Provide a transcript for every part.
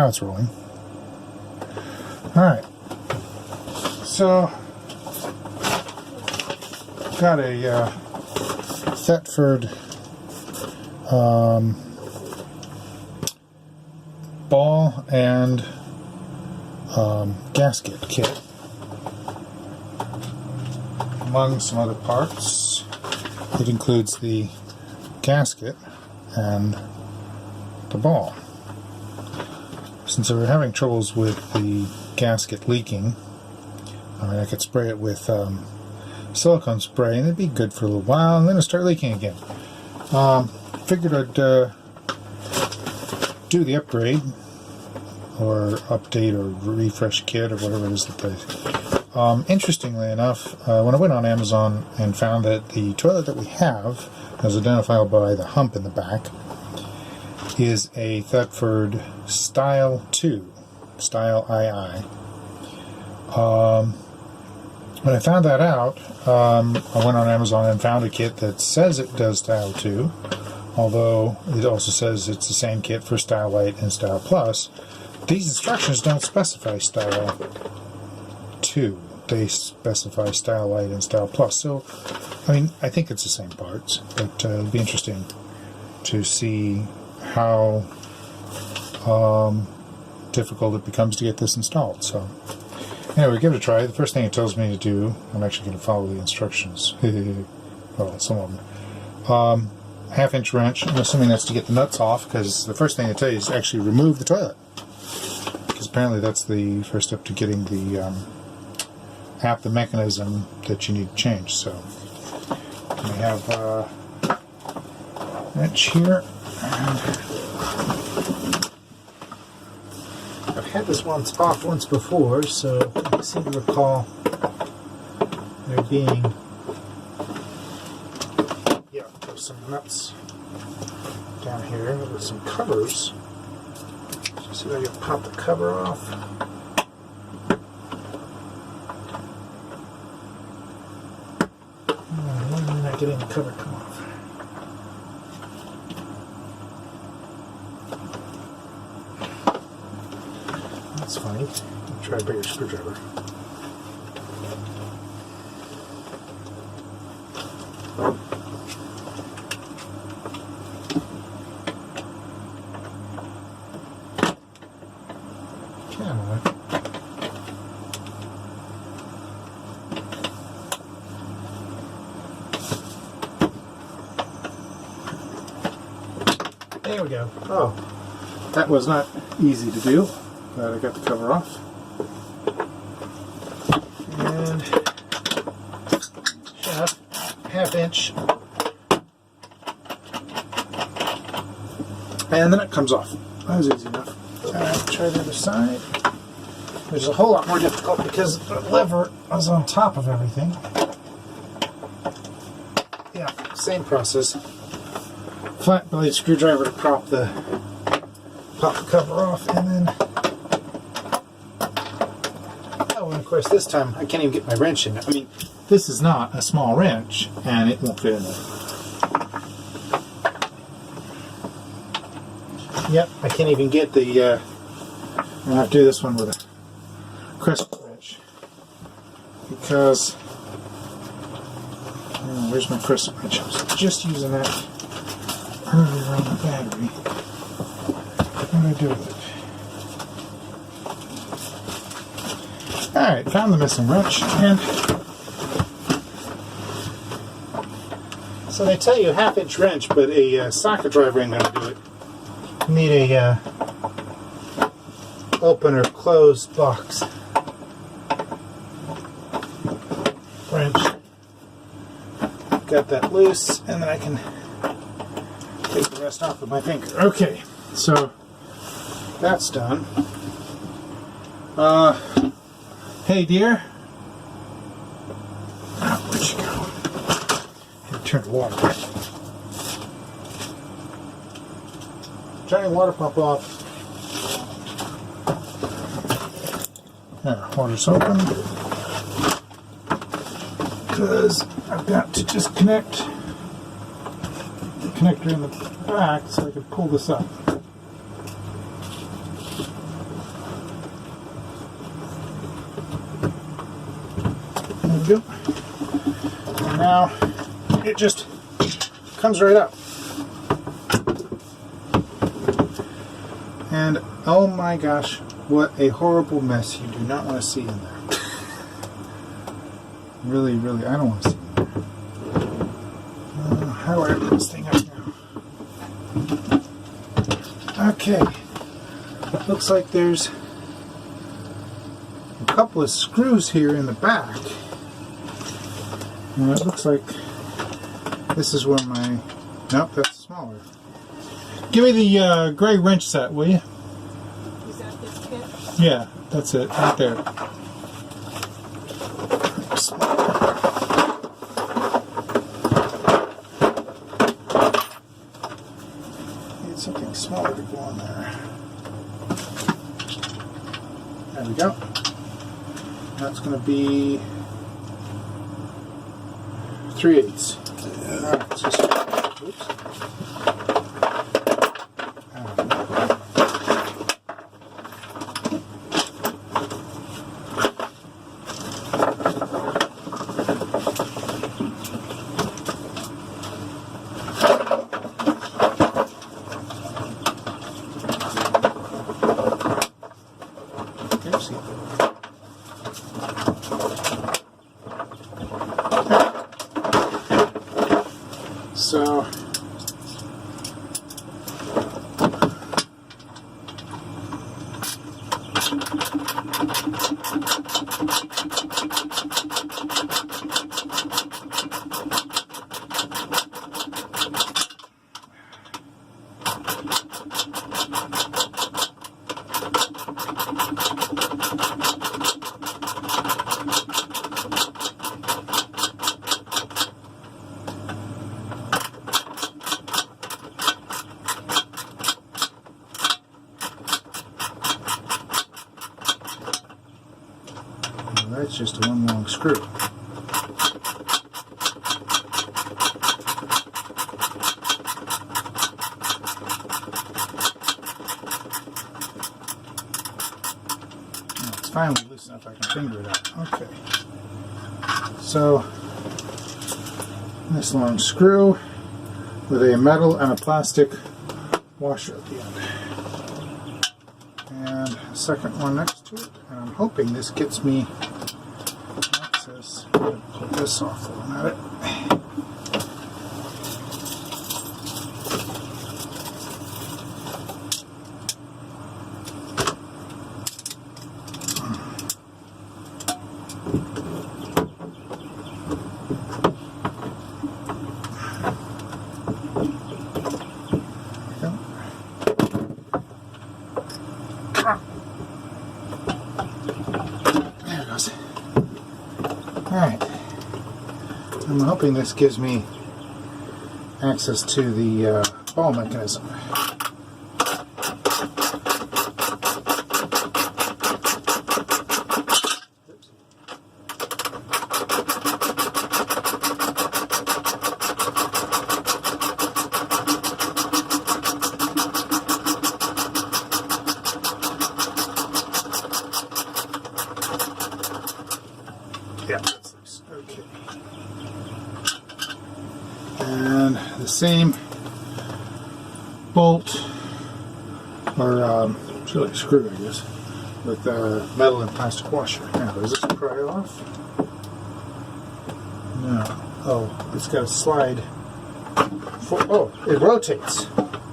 now it's rolling. Alright. So, got a Thetford ball and gasket kit. Among some other parts, it includes the gasket and the ball. Since we were having troubles with the gasket leaking, I could spray it with silicone spray and it'd be good for a little while and then it'd start leaking again. Figured I'd do the upgrade or update or refresh kit or whatever it is that they... interestingly enough, when I went on Amazon and found that the toilet that we have, as identified by the hump in the back, is a Thetford Style 2, Style II. When I found that out, I went on Amazon and found a kit that says it does Style 2, although it also says it's the same kit for Style Light and Style Plus. These instructions don't specify Style 2. They specify Style Light and Style Plus. So, I think it's the same parts, but it'll be interesting to see how difficult it becomes to get this installed. So, anyway, give it a try. The first thing it tells me to do, I'm actually going to follow the instructions. Well, some of them. Half-inch wrench. I'm assuming that's to get the nuts off, because the first thing they tell you is to actually remove the toilet. Because apparently that's the first step to getting the half the mechanism that you need to change. So we have a wrench here. I've had this one off once before, so I seem to recall there being there's some nuts down here with some covers. So see if I can pop the cover off. Why am I not getting the cover to come off? That's funny. I'll try a bigger screwdriver. There we go. Oh, that was not easy to do, but I got the cover off. And half inch. And then it comes off. That was easy enough. Try the other side. Which is a whole lot more difficult because the lever was on top of everything. Yeah, same process. Flat blade screwdriver to pop the cover off, and then and of course this time I can't even get my wrench in. This is not a small wrench, and it won't fit in there. Yep, I can't even get the. I'm gonna have to do this one with a crescent wrench because where's my crescent wrench? I was just using that earlier on the battery. What do I do with it? Alright, found the missing wrench, and so they tell you a half-inch wrench, but a socket driver ain't gonna do it. You need a open or closed box wrench. Got that loose, and then I can take the rest off with my finger. Okay, so that's done. Hey dear. Oh, where'd you go? Had to turn the water off. Turning the water pump off. There, water's open. Because I've got to just connect the connector in the back so I can pull this up. There we go. And now it just comes right up. And oh my gosh, what a horrible mess you do not want to see in there. Really, really, I don't want to see in there. How do I open this thing up now? Okay. Looks like there's a couple of screws here in the back. And it looks like this is where my... Nope, that's smaller. Give me the gray wrench set, will you? Is that this kit? Yeah, that's it, right there. Need something smaller to go on there. There we go. That's going to be 3/8. Alright, let's just... Oops. So that's just one long screw. It's finally loose enough I can finger it out. Okay. So, this long screw with a metal and a plastic washer at the end. And a second one next to it. And I'm hoping this gets me access. Pull this off while I'm at it. There it goes. Alright. I'm hoping this gives me access to the ball mechanism. Yeah, that's nice. Okay. And the same bolt, or it's really a screw, I guess, with a metal and plastic washer. Now, does this pry off? No. Oh, it's got a slide. Oh, it rotates.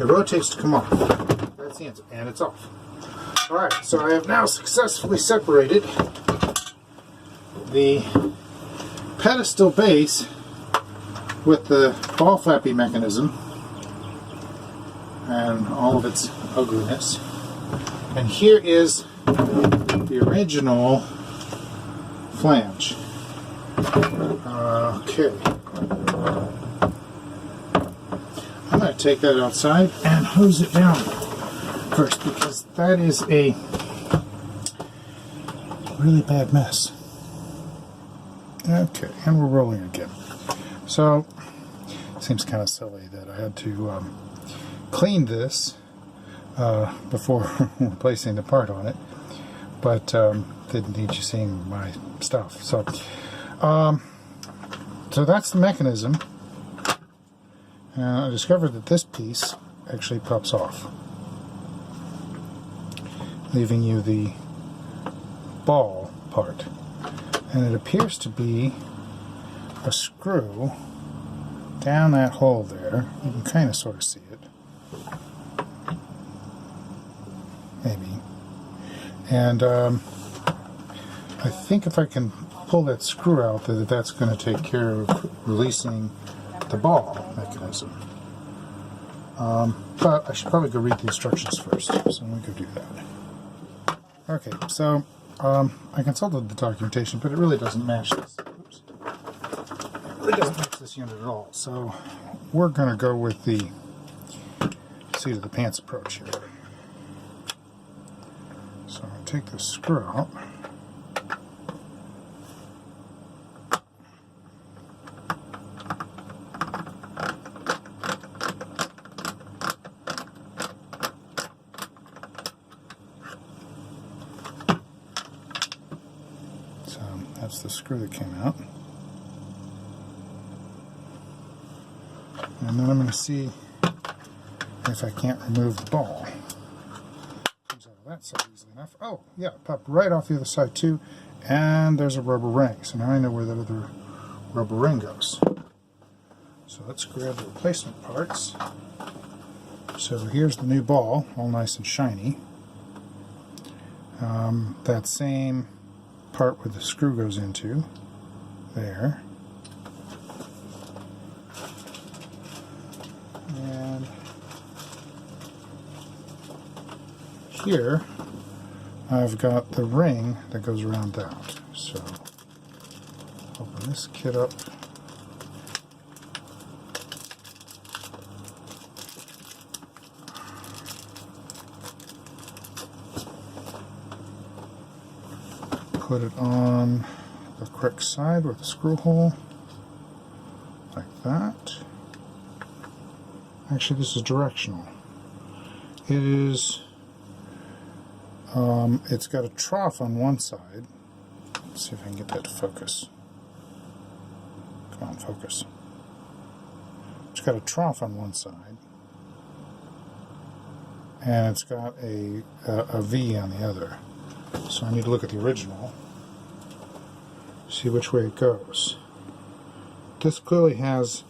It rotates to come off. That's the answer. And it's off. Alright, so I have now successfully separated the pedestal base with the ball flappy mechanism and all of its ugliness. And here is the original flange. Okay. I'm going to take that outside and hose it down first because that is a really bad mess. Okay, and we're rolling again. So, seems kind of silly that I had to clean this before placing the part on it, but didn't need you seeing my stuff. So, So that's the mechanism. And I discovered that this piece actually pops off, leaving you the ball part. And it appears to be a screw down that hole there. You can kind of sort of see it. Maybe. And I think if I can pull that screw out, that's going to take care of releasing the ball mechanism. But I should probably go read the instructions first, so I'm going to go do that. Okay, so I consulted the documentation, but it really doesn't match this. Oops. It really doesn't match this unit at all. So we're going to go with the seat of the pants approach here. So I'm going to take this screw out. So that's the screw that came out. And then I'm going to see if I can't remove the ball. Comes out of that side easily enough. Oh, yeah, it popped right off the other side too. And there's a rubber ring. So now I know where that other rubber ring goes. So let's grab the replacement parts. So here's the new ball, all nice and shiny. That same part where the screw goes into, there. And here I've got the ring that goes around that. So open this kit up. Put it on the correct side with the screw hole, like that. Actually, this is directional. It is, it's got a trough on one side. Let's see if I can get that to focus. Come on, focus. It's got a trough on one side, and it's got a V on the other. So I need to look at the original, see which way it goes. This clearly has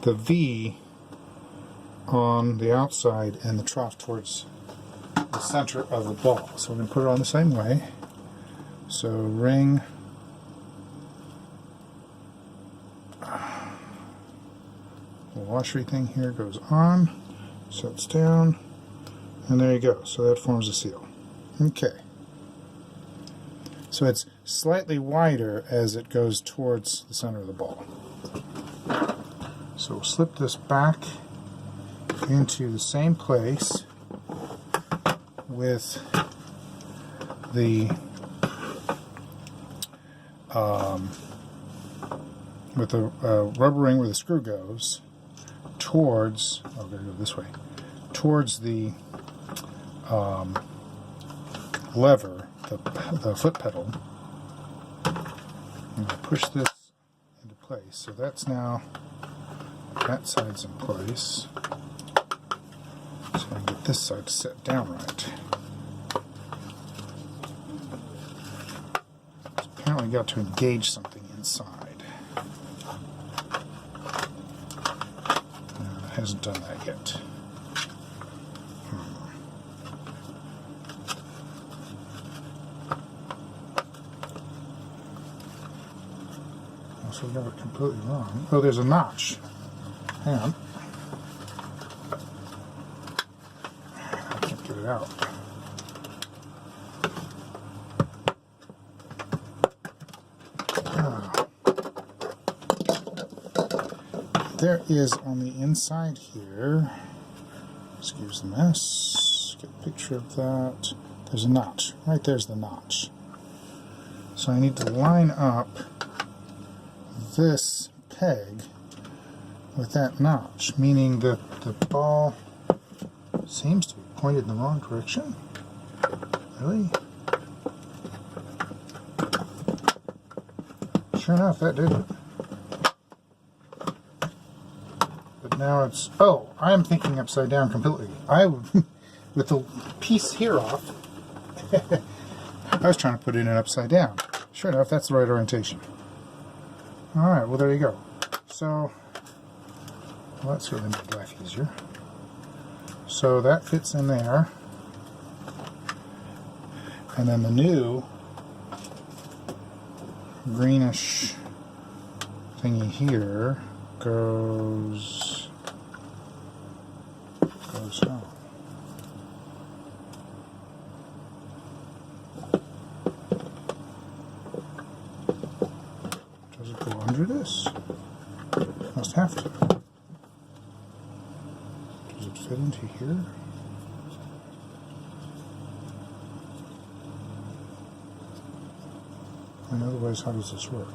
the V on the outside and the trough towards the center of the ball. So we're going to put it on the same way. So ring, the washery thing here goes on, sets down, and there you go. So that forms a seal. Okay. So it's slightly wider as it goes towards the center of the ball. So we'll slip this back into the same place with the rubber ring where the screw goes towards, oh, we're going to go this way, towards the lever, the foot pedal. I'm going to push this into place. So that's now, that side's in place. So I can get this side set down right. It's apparently got to engage something inside. No, it hasn't done that yet. So we got it completely wrong. Oh, there's a notch. Hang on. I can't get it out. There is on the inside here, excuse the mess, get a picture of that. There's a notch. Right there's the notch. So I need to line up this peg with that notch, meaning that the ball seems to be pointed in the wrong direction. Really? Sure enough, that did it. But now it's... Oh, I'm thinking upside down completely. With the piece here off, I was trying to put it in upside down. Sure enough, that's the right orientation. Alright, well there you go. So, well, that certainly made life easier. So that fits in there. And then the new greenish thingy here goes home. Does it go under this? Must have to. Does it fit into here? And otherwise, how does this work?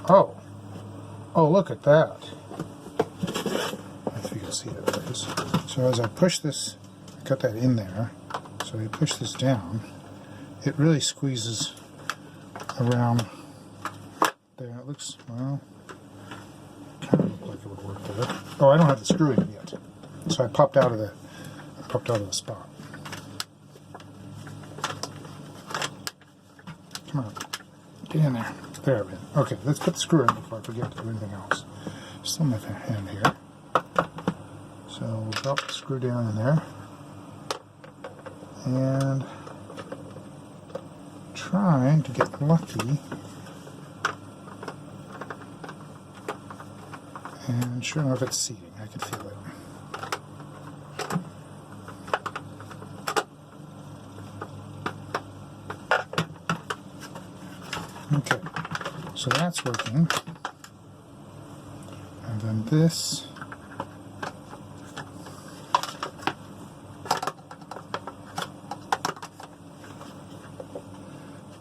Oh! Oh, look at that! If you can see it, please. So as I push this, I got that in there. So you push this down, it really squeezes around there. It looks, well, kind of look like it would work there. Oh, I don't have the screw in yet. So I popped out of the spot. Come on, get in there. There, man. Okay, let's put the screw in before I forget to do anything else. Still my hand here. So we'll drop the screw down in there. And trying to get lucky. And sure enough, it's seating. I can feel it. Okay, so that's working. And then this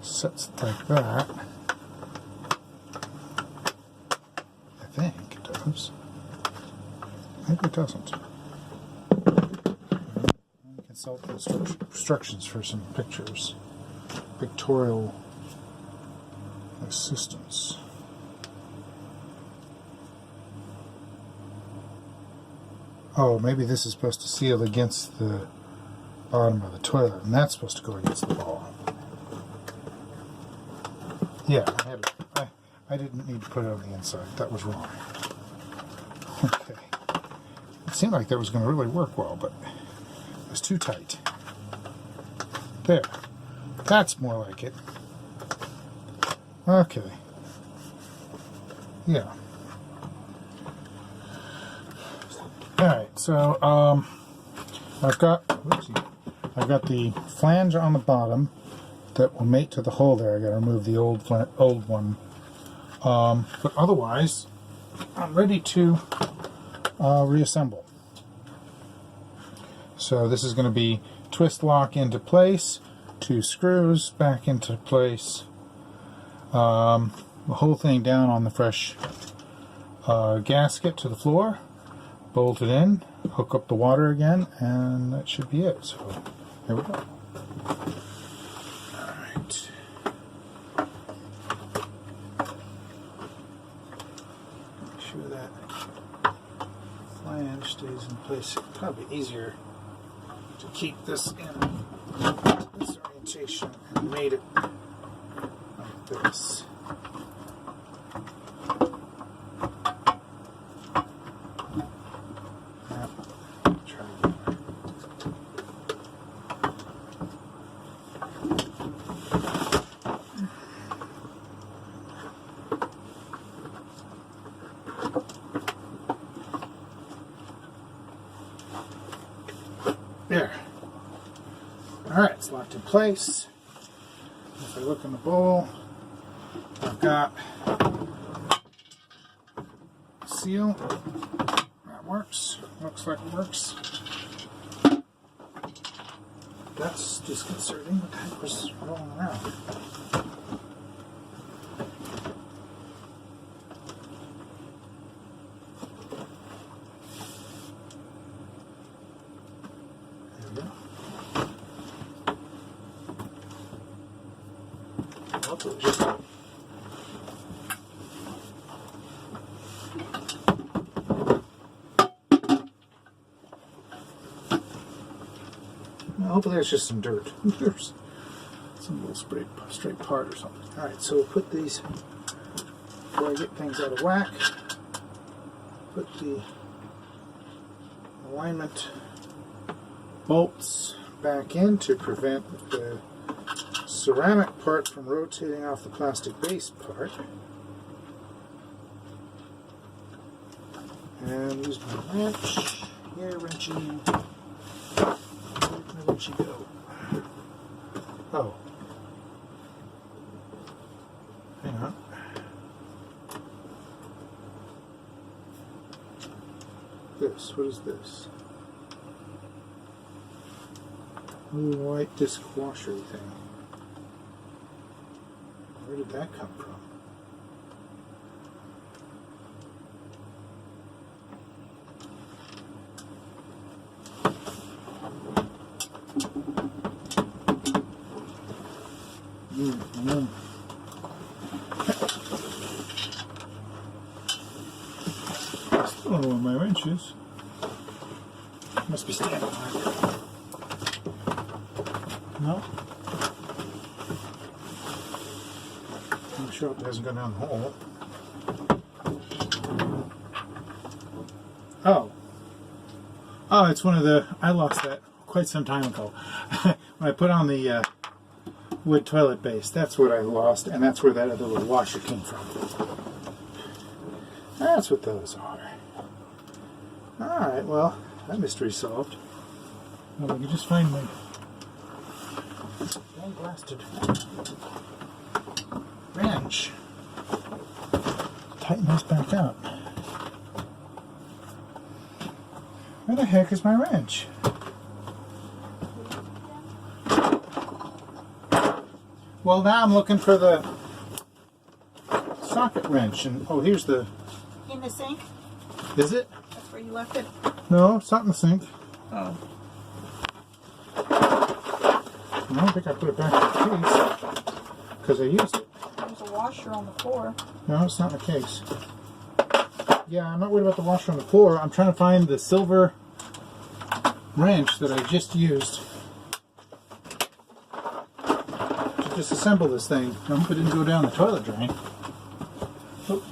sets like that. I think it does. Maybe it doesn't. Consult the instructions for some pictures. Pictorial assistance. Oh, maybe this is supposed to seal against the bottom of the toilet, and that's supposed to go against the wall. Yeah, I didn't need to put it on the inside. That was wrong. Okay. It seemed like that was going to really work well, but it was too tight. There. That's more like it. Okay. Yeah. Alright, so I've got the flange on the bottom that will mate to the hole there. I gotta remove the old one. But otherwise, I'm ready to reassemble. So this is going to be twist lock into place, 2 screws back into place, the whole thing down on the fresh gasket to the floor, bolt it in, hook up the water again, and that should be it. So here we go. Alright. Make sure that flange stays in place. It's probably easier to keep this in this orientation and made it like this. There. Alright, it's locked in place. If I look in the bowl, I've got seal. That works. Looks like it works. That's disconcerting. What the heck was rolling around? we go. Hopefully just hopefully it's just some dirt. There's some little straight part or something. Alright, so we'll put these, before I get things out of whack, put the alignment bolts back in to prevent the ceramic part from rotating off the plastic base part. And use my wrench. Here, wrenching. Where'd she go? Oh. Hang on. What is this? Little white disc washer thing. Where did that come from? I still don't know where my wrench is. Must be standing right there. No? I'm sure it hasn't gone down the hole. Oh. Oh, it's one of the... I lost that quite some time ago. When I put on the wood toilet base, that's what I lost, and that's where that other little washer came from. That's what those are. Alright, well, that mystery's solved. Well, we can just find my blasted wrench. Tighten this back up. Where the heck is my wrench? Well, now I'm looking for the socket wrench, and oh, here's the... In the sink? Is it? That's where you left it? No, it's not in the sink. Oh. I don't think I put it back in the case, because I used it. There's a washer on the floor. No, it's not in the case. Yeah, I'm not worried about the washer on the floor. I'm trying to find the silver wrench that I just used to disassemble this thing. I hope it didn't go down the toilet drain. Oh.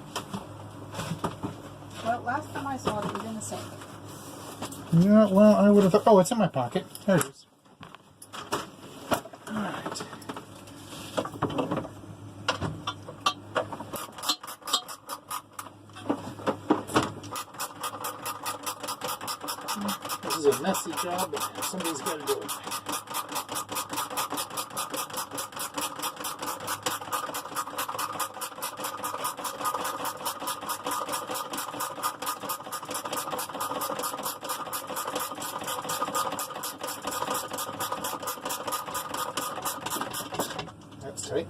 Well, last time I saw it, it was in the sink. Yeah, well, I would have thought... Oh, it's in my pocket. There it is. Alright. This is a messy job, but somebody's got to do it. That's tight.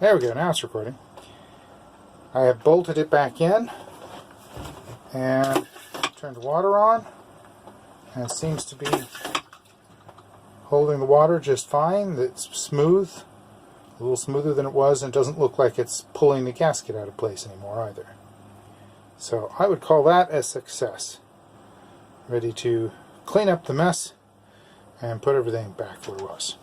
There we go, now it's recording. I have bolted it back in and turned the water on, and it seems to be holding the water just fine. It's smooth, a little smoother than it was, and it doesn't look like it's pulling the gasket out of place anymore either. So I would call that a success. Ready to clean up the mess and put everything back where it was.